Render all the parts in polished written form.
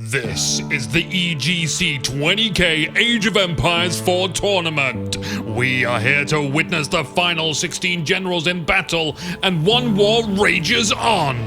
This is the EGC 20k Age of Empires 4 tournament. We are here to witness the final 16 generals in battle, and one war rages on.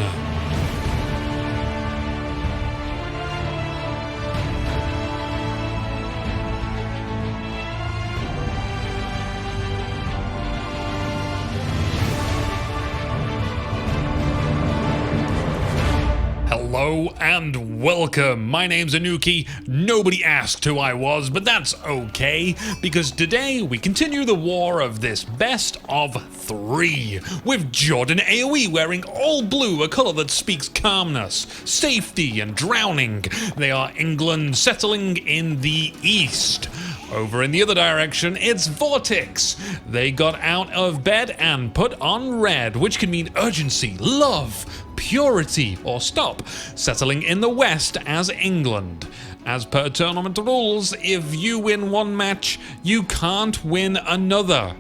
Hello and welcome. My name's Anuki. Nobody asked who I was, but that's okay, because today we continue the war of this best of three, with Jordan AoE wearing all blue, a color that speaks calmness, safety, and drowning. They are England settling in the east. Over in the other direction, it's Vortix. They got out of bed and put on red, which can mean urgency, love, purity, or stop, settling in the west as England. As per tournament rules, if you win one match, you can't win another.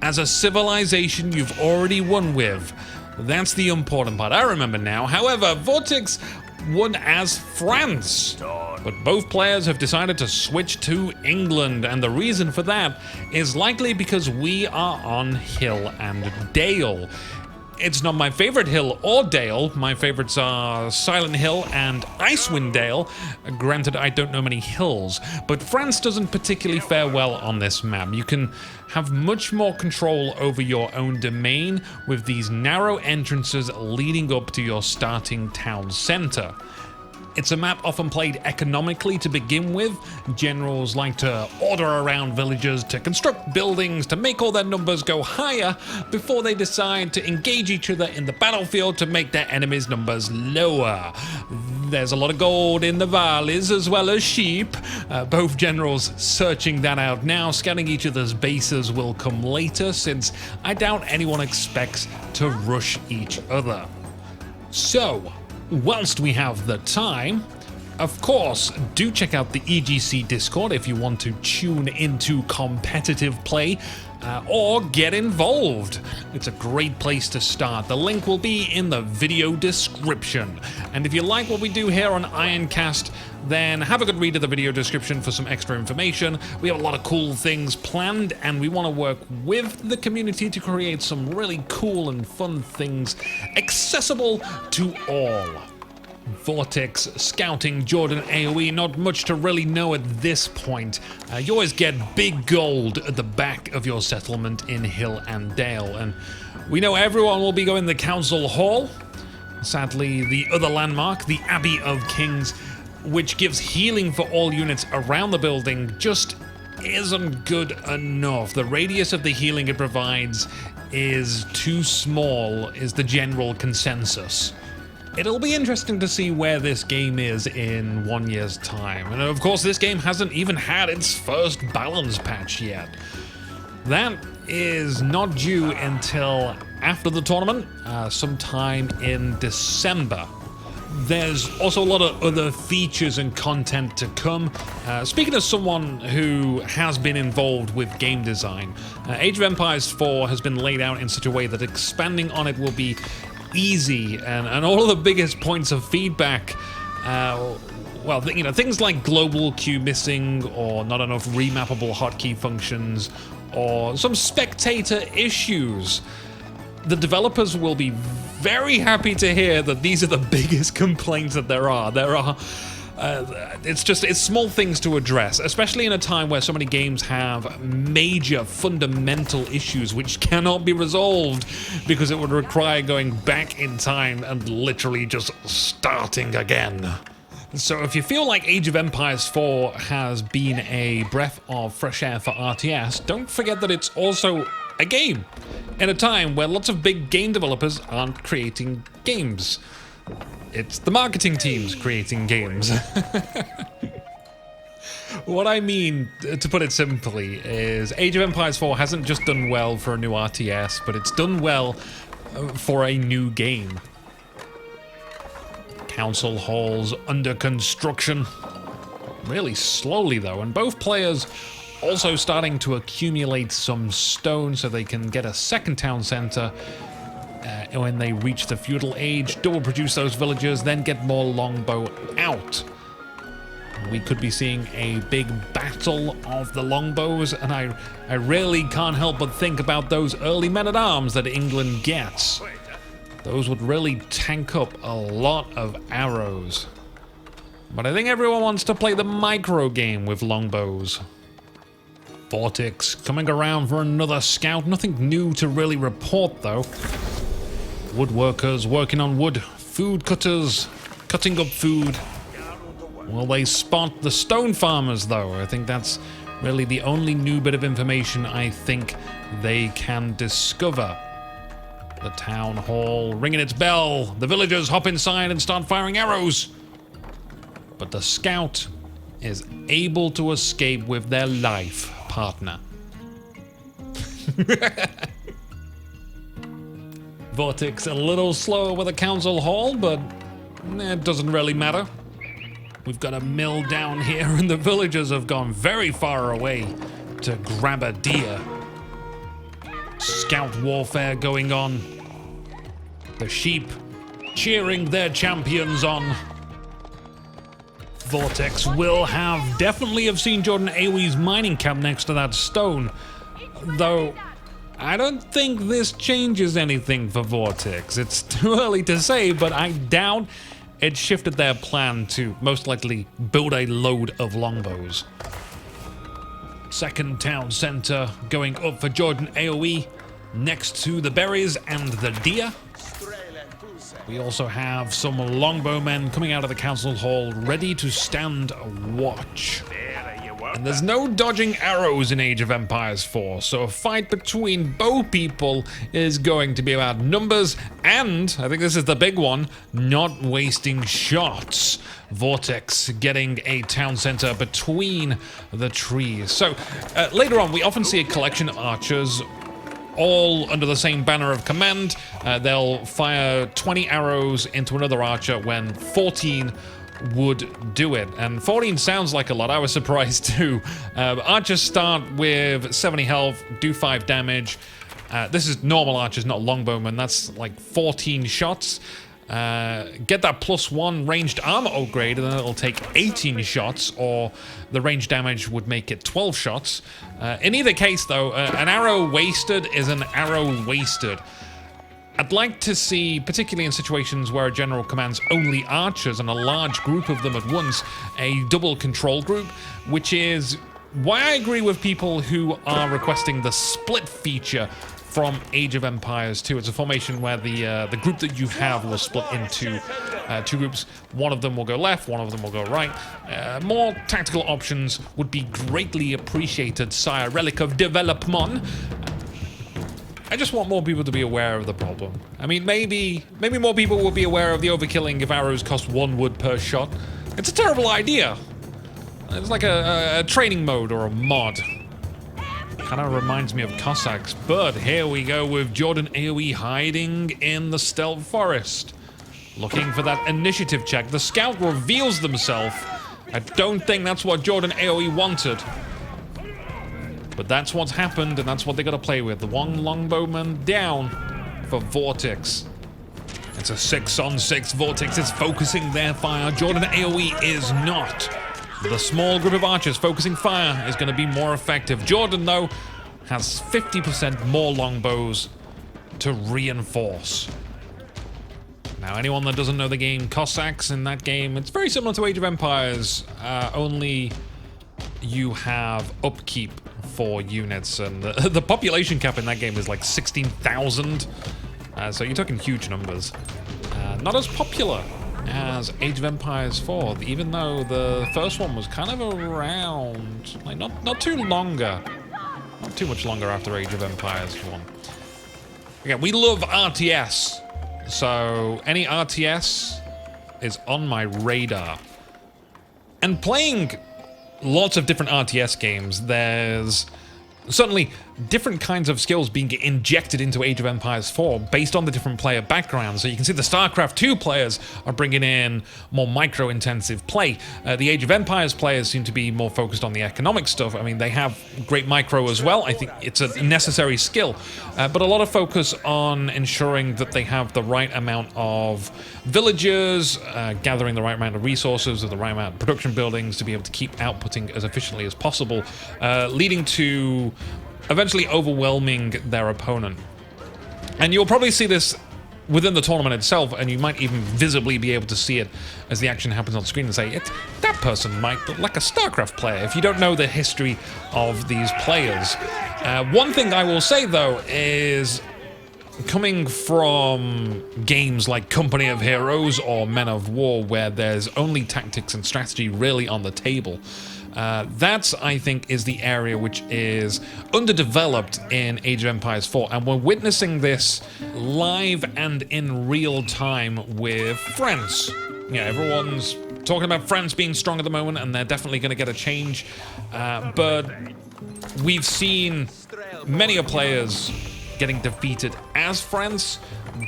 As a civilization you've already won with. That's the important part, I remember now. However, Vortix won as France, but both players have decided to switch to England, and the reason for that is likely because we are on Hill and Dale. It's not my favorite hill or dale. My favorites are Silent Hill and Icewind Dale. Granted, I don't know many hills, but France doesn't particularly fare well on this map. You can have much more control over your own domain with these narrow entrances leading up to your starting town center. It's a map often played economically to begin with. Generals like to order around villages, to construct buildings, to make all their numbers go higher before they decide to engage each other in the battlefield to make their enemies' numbers lower. There's a lot of gold in the valleys as well as sheep. Both generals searching that out now. Scanning each other's bases will come later, since I doubt anyone expects to rush each other. So, whilst we have the time, of course, do check out the EGC Discord if you want to tune into competitive play or get involved. It's a great place to start. The link will be in the video description. And if you like what we do here on Ironcast, then have a good read of the video description for some extra information. We have a lot of cool things planned, and we want to work with the community to create some really cool and fun things accessible to all. Vortix scouting Jordan AoE, not much to really know at this point. You always get big gold at the back of your settlement in Hill and Dale, and we know everyone will be going to the council hall. Sadly, the other landmark, the Abbey of Kings, which gives healing for all units around the building, just isn't good enough. The radius of the healing it provides is too small, is the general consensus. It'll be interesting to see where this game is in 1 year's time. And of course, this game hasn't even had its first balance patch yet. That is not due until after the tournament, sometime in December. There's also a lot of other features and content to come. Speaking as someone who has been involved with game design, Age of Empires 4 has been laid out in such a way that expanding on it will be easy, and all of the biggest points of feedback, well, you know, things like global queue missing, or not enough remappable hotkey functions, or some spectator issues. The developers will be very happy to hear that these are the biggest complaints that there are. It's small things to address, especially in a time where so many games have major fundamental issues which cannot be resolved because it would require going back in time and literally just starting again. So if you feel like Age of Empires 4 has been a breath of fresh air for RTS, don't forget that it's also a game in a time where lots of big game developers aren't creating games. It's the marketing teams creating games. What I mean, to put it simply, is Age of Empires 4 hasn't just done well for a new RTS, but it's done well for a new game. Council halls under construction. Really slowly though, and both players also starting to accumulate some stone so they can get a second town center when they reach the feudal age, double produce those villagers, then get more longbow out. We could be seeing a big battle of the longbows, and I really can't help but think about those early men-at-arms that England gets. Those would really tank up a lot of arrows. But I think everyone wants to play the micro game with longbows. Vortix coming around for another scout. Nothing new to really report, though. Woodworkers working on wood. Food cutters cutting up food. Will they spot the stone farmers, though? I think that's really the only new bit of information I think they can discover. The town hall ringing its bell. The villagers hop inside and start firing arrows. But the scout is able to escape with their life partner. Vortix a little slower with the council hall, but it doesn't really matter. We've got a mill down here, and the villagers have gone very far away to grab a deer. Scout warfare going on. The sheep cheering their champions on. Vortex will definitely have seen Jordan AoE's mining camp next to that stone. Though, I don't think this changes anything for Vortex. It's too early to say, but I doubt it shifted their plan to most likely build a load of longbows. Second town center going up for Jordan AoE next to the berries and the deer. We also have some longbowmen coming out of the council hall ready to stand watch. And there's no dodging arrows in Age of Empires 4, so a fight between bow people is going to be about numbers and, I think this is the big one, not wasting shots. Vortex getting a town center between the trees. So later on, we often see a collection of archers all under the same banner of command. They'll fire 20 arrows into another archer when 14 would do it. And 14 sounds like a lot. I was surprised too. Archers start with 70 health, do 5 damage. This is normal archers, not longbowmen. That's like 14 shots. Get that +1 ranged armor upgrade, and then it'll take 18 shots, or the range damage would make it 12 shots. In either case, though, an arrow wasted is an arrow wasted. I'd like to see, particularly in situations where a general commands only archers and a large group of them at once, a double control group, which is why I agree with people who are requesting the split feature from Age of Empires 2. It's a formation where the group that you have will split into 2 groups. One of them will go left, one of them will go right. More tactical options would be greatly appreciated, sire. Relic of development. I just want more people to be aware of the problem. I mean, maybe more people will be aware of the overkilling if arrows cost 1 wood per shot. It's a terrible idea. It's like a training mode or a mod. Kind of reminds me of Cossacks, but here we go with Jordan AoE hiding in the stealth forest. Looking for that initiative check. The scout reveals themselves. I don't think that's what Jordan AoE wanted. But that's what's happened, and that's what they got to play with. The one longbowman down for Vortix. It's a 6-on-6. Vortix is focusing their fire. Jordan AoE is not. The small group of archers focusing fire is going to be more effective. Jordan, though, has 50% more longbows to reinforce. Now, anyone that doesn't know the game Cossacks, in that game, it's very similar to Age of Empires, only you have upkeep for units, and the population cap in that game is like 16,000, so you're talking huge numbers. Not as popular as Age of Empires 4, even though the first one was kind of around, like not too longer, not too much longer after Age of Empires 1. Again, we love RTS, so any RTS is on my radar. And playing lots of different RTS games, there's certainly different kinds of skills being injected into Age of Empires 4 based on the different player backgrounds. So you can see the StarCraft 2 players are bringing in more micro-intensive play. The Age of Empires players seem to be more focused on the economic stuff. I mean, they have great micro as well. I think it's a necessary skill. But a lot of focus on ensuring that they have the right amount of villagers, gathering the right amount of resources, with the right amount of production buildings to be able to keep outputting as efficiently as possible, leading to eventually overwhelming their opponent. And you'll probably see this within the tournament itself, and you might even visibly be able to see it as the action happens on screen and say, that person might look like a StarCraft player, if you don't know the history of these players. One thing I will say, though, is coming from games like Company of Heroes or Men of War, where there's only tactics and strategy really on the table, that, I think, is the area which is underdeveloped in Age of Empires 4, and we're witnessing this live and in real time with France. Yeah, everyone's talking about France being strong at the moment, and they're definitely going to get a change, but we've seen many players getting defeated as France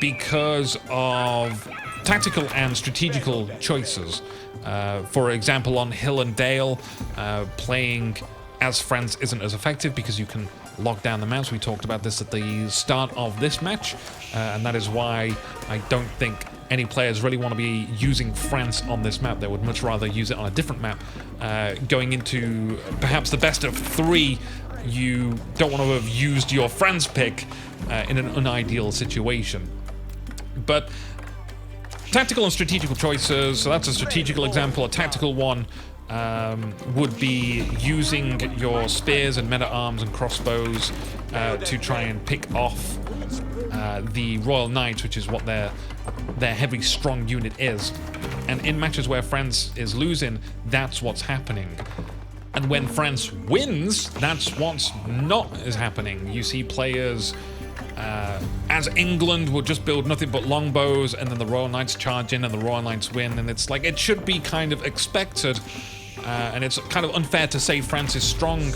because of tactical and strategical choices. For example, on Hill and Dale, playing as France isn't as effective because you can lock down the maps. We talked about this at the start of this match, and that is why I don't think any players really want to be using France on this map. They would much rather use it on a different map. Going into perhaps the best of 3, you don't want to have used your France pick in an unideal situation. But tactical and strategical choices, so that's a strategical example. A tactical one would be using your spears and men-at-arms and crossbows to try and pick off the Royal Knights, which is what their heavy, strong unit is. And in matches where France is losing, that's what's happening. And when France wins, that's what's not is happening. You see players, as England, will just build nothing but longbows, and then the Royal Knights charge in and the Royal Knights win, and it's like, it should be kind of expected, and it's kind of unfair to say France is strong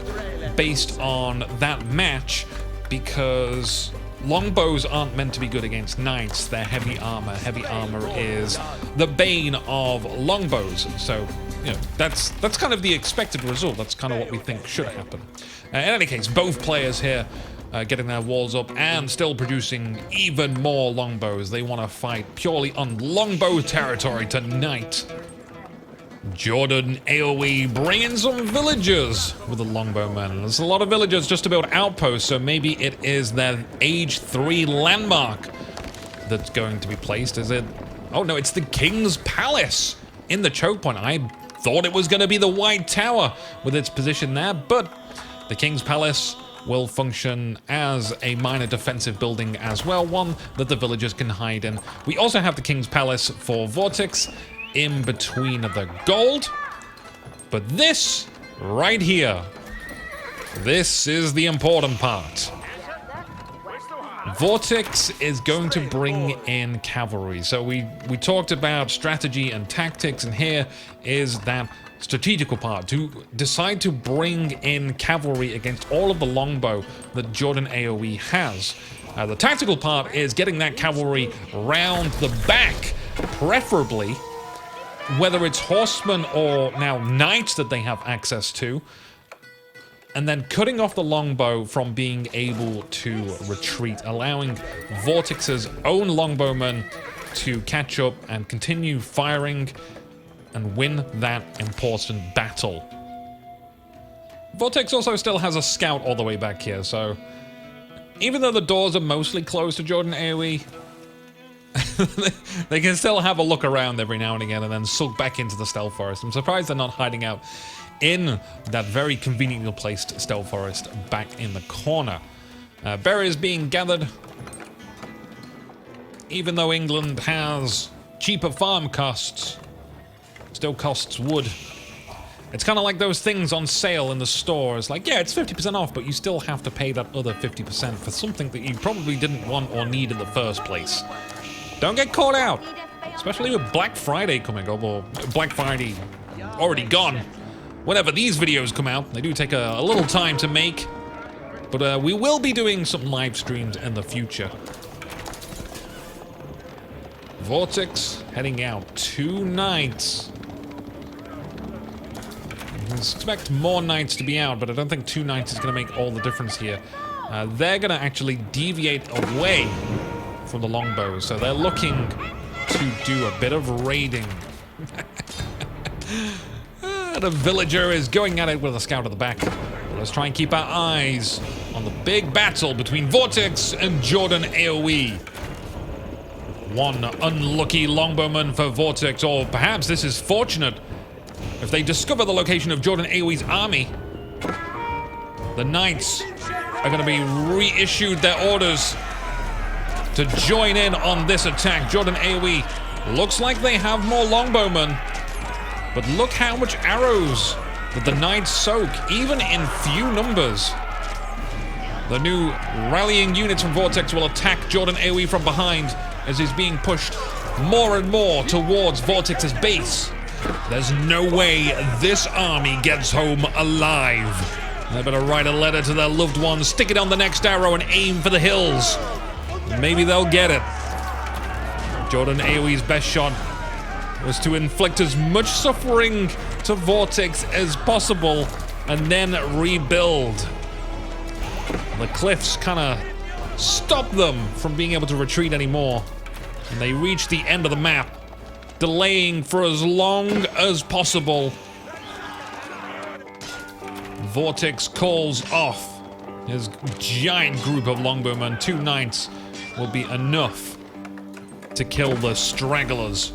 based on that match, because longbows aren't meant to be good against knights. They're heavy armor. Heavy armor is the bane of longbows, so you know, that's kind of the expected result. That's kind of what we think should happen. In any case, both players here getting their walls up and still producing even more longbows. They want to fight purely on longbow territory tonight. Jordan AoE bringing some villagers with the longbowmen. There's a lot of villagers just to build outposts, so maybe it is their Age 3 landmark that's going to be placed. Is it? Oh no, it's the King's Palace in the choke point. I thought it was going to be the White Tower with its position there, but the King's Palace will function as a minor defensive building as well, one that the villagers can hide in. We also have the King's Palace for Vortix in between the gold, but this right here, this is the important part. Vortix is going to bring in cavalry. So we talked about strategy and tactics, and here is that strategical part, to decide to bring in cavalry against all of the longbow that Jordan AoE has. The tactical part is getting that cavalry round the back, preferably, whether it's horsemen or now knights that they have access to, and then cutting off the longbow from being able to retreat, allowing Vortix's own longbowmen to catch up and continue firing and win that important battle. Vortix also still has a scout all the way back here, so even though the doors are mostly closed to Jordan AoE, they can still have a look around every now and again and then sulk back into the stealth forest. I'm surprised they're not hiding out in that very conveniently placed stealth forest back in the corner. Berries being gathered. Even though England has cheaper farm costs, still costs wood. It's kind of like those things on sale in the stores. Like, yeah, it's 50% off, but you still have to pay that other 50% for something that you probably didn't want or need in the first place. Don't get caught out, especially with Black Friday coming up, or Black Friday already gone. Whenever these videos come out, they do take a little time to make. But we will be doing some live streams in the future. Vortix heading out. 2 knights. I expect more knights to be out, but I don't think 2 knights is going to make all the difference here. They're going to actually deviate away from the longbows, so they're looking to do a bit of raiding. The villager is going at it with a scout at the back. Let's try and keep our eyes on the big battle between Vortix and Jordan AoE. One unlucky longbowman for Vortix, or perhaps this is fortunate. If they discover the location of Jordan AoE's army, the knights are going to be reissued their orders to join in on this attack. Jordan AoE looks like they have more longbowmen, but look how much arrows that the knights soak, even in few numbers. The new rallying units from Vortix will attack Jordan AoE from behind as he's being pushed more and more towards Vortix's base. There's no way this army gets home alive. They better write a letter to their loved ones, stick it on the next arrow, and aim for the hills. Maybe they'll get it. Jordan AoE's best shot was to inflict as much suffering to Vortix as possible and then rebuild. The cliffs kind of stop them from being able to retreat anymore, and they reach the end of the map, delaying for as long as possible. Vortix calls off his giant group of longbowmen. 2 knights will be enough to kill the stragglers.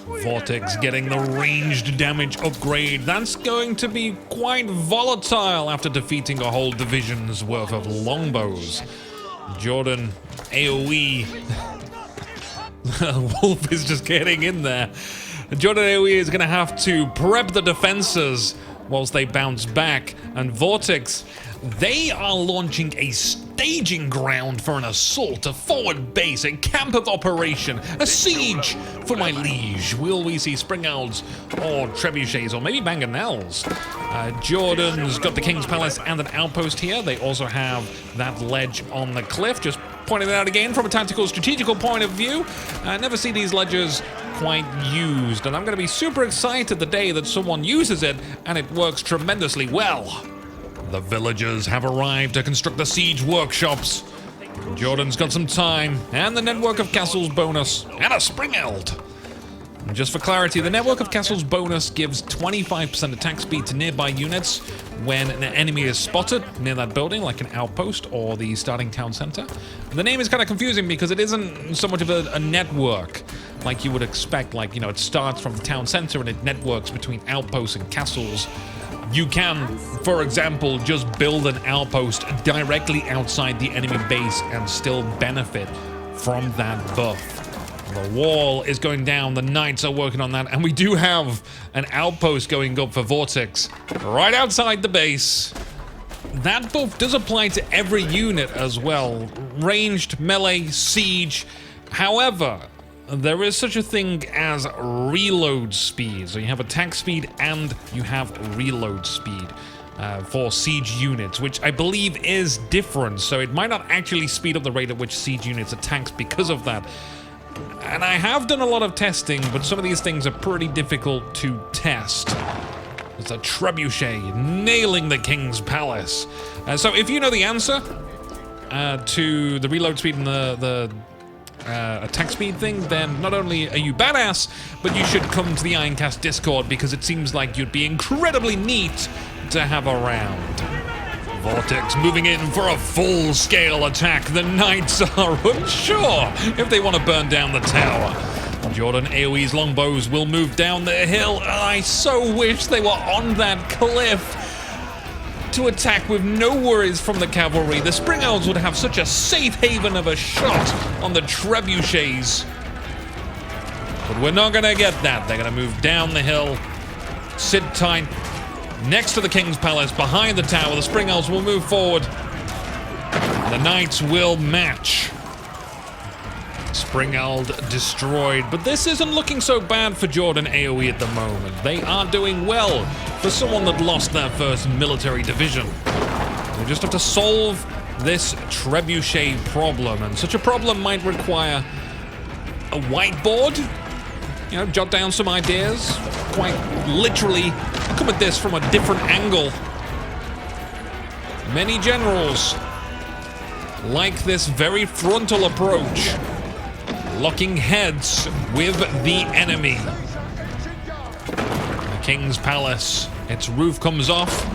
Vortix getting the ranged damage upgrade. That's going to be quite volatile after defeating a whole division's worth of longbows. Jordan AoE. Wolf is just getting in there. Jordan AoE is going to have to prep the defenses whilst they bounce back. And Vortix, they are launching a staging ground for an assault, a forward base, a camp of operation, a siege for my liege. Will we see spring elves or trebuchets or maybe mangonels? Jordan's got the King's Palace and an outpost here. They also have that ledge on the cliff. Just pointing it out again from a tactical, strategical point of view. I never see these ledges quite used, and I'm going to be super excited the day that someone uses it and it works tremendously well. The villagers have arrived to construct the siege workshops. Jordan's got some time, and the network of castles bonus, and a spring eld. And just for clarity, the network of castles bonus gives 25% attack speed to nearby units when an enemy is spotted near that building, like an outpost or the starting town center. The name is kind of confusing because it isn't so much of a network like you would expect. Like, you know, it starts from the town center and it networks between outposts and castles. You can, for example, just build an outpost directly outside the enemy base and still benefit from that buff. The wall is going down, the knights are working on that, and we do have an outpost going up for Vortix right outside the base. That buff does apply to every unit as well. Ranged, melee, siege. However, there is such a thing as reload speed. So you have attack speed and you have reload speed for siege units, which I believe is different. So it might not actually speed up the rate at which siege units attacks because of that. And I have done a lot of testing, but some of these things are pretty difficult to test. There's a trebuchet nailing the King's Palace. So if you know the answer to the reload speed and the attack speed thing, then not only are you badass, but you should come to the Ironcast Discord because it seems like you'd be incredibly neat to have around. Vortix moving in for a full-scale attack. The knights are unsure if they want to burn down the tower. Jordan AoE's longbows will move down the hill. I so wish they were on that cliff to attack with no worries from the cavalry. The spring elves would have such a safe haven of a shot on the trebuchets. But we're not going to get that. They're going to move down the hill, sit tight, next to the King's Palace, behind the tower. The spring elves will move forward. The knights will match. Spring Eld destroyed, but this isn't looking so bad for Jordan AoE at the moment. They are doing well for someone that lost their first military division. We just have to solve this trebuchet problem, and such a problem might require a whiteboard. You know, jot down some ideas. Quite literally come at this from a different angle. Many generals like this very frontal approach, locking heads with the enemy. The King's Palace, its roof comes off,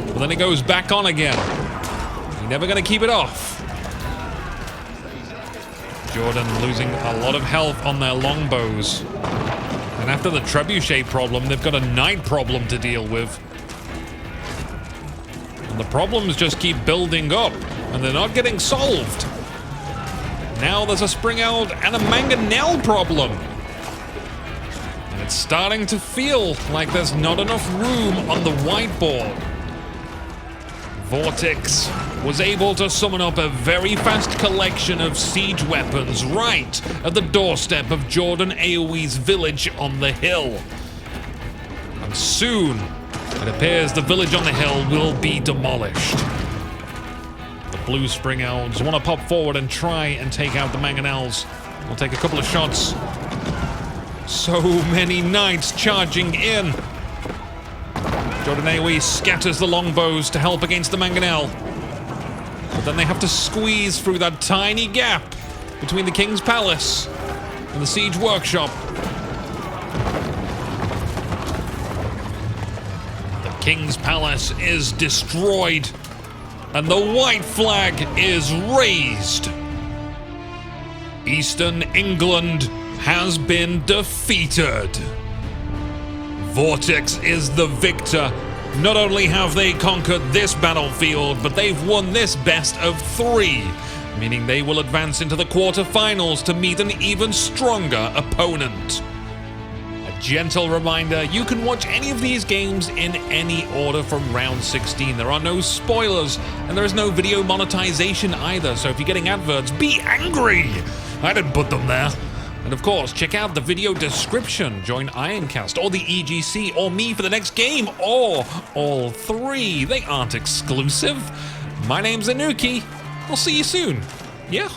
but then it goes back on again. You're never going to keep it off. Jordan losing a lot of health on their longbows. And after the trebuchet problem, they've got a knight problem to deal with. And the problems just keep building up, and they're not getting solved. Now there's a spring-out and a mangonel problem. And it's starting to feel like there's not enough room on the whiteboard. Vortix was able to summon up a very fast collection of siege weapons right at the doorstep of Jordan AoE's village on the hill. And soon, it appears the village on the hill will be demolished. The blue spring owls want to pop forward and try and take out the mangonels. We'll take a couple of shots. So many knights charging in. Jordan AoE scatters the longbows to help against the mangonel. But then they have to squeeze through that tiny gap between the King's Palace and the siege workshop. The King's Palace is destroyed, and the white flag is raised. Eastern England has been defeated. Vortix is the victor. Not only have they conquered this battlefield, but they've won this best of 3, meaning they will advance into the quarterfinals to meet an even stronger opponent. A gentle reminder, you can watch any of these games in any order from round 16. There are no spoilers, and there is no video monetization either, so if you're getting adverts, be angry! I didn't put them there. And of course, check out the video description. Join Ironcast or the EGC or me for the next game, or all 3. They aren't exclusive. My name's Anuki. I'll see you soon. Yeah?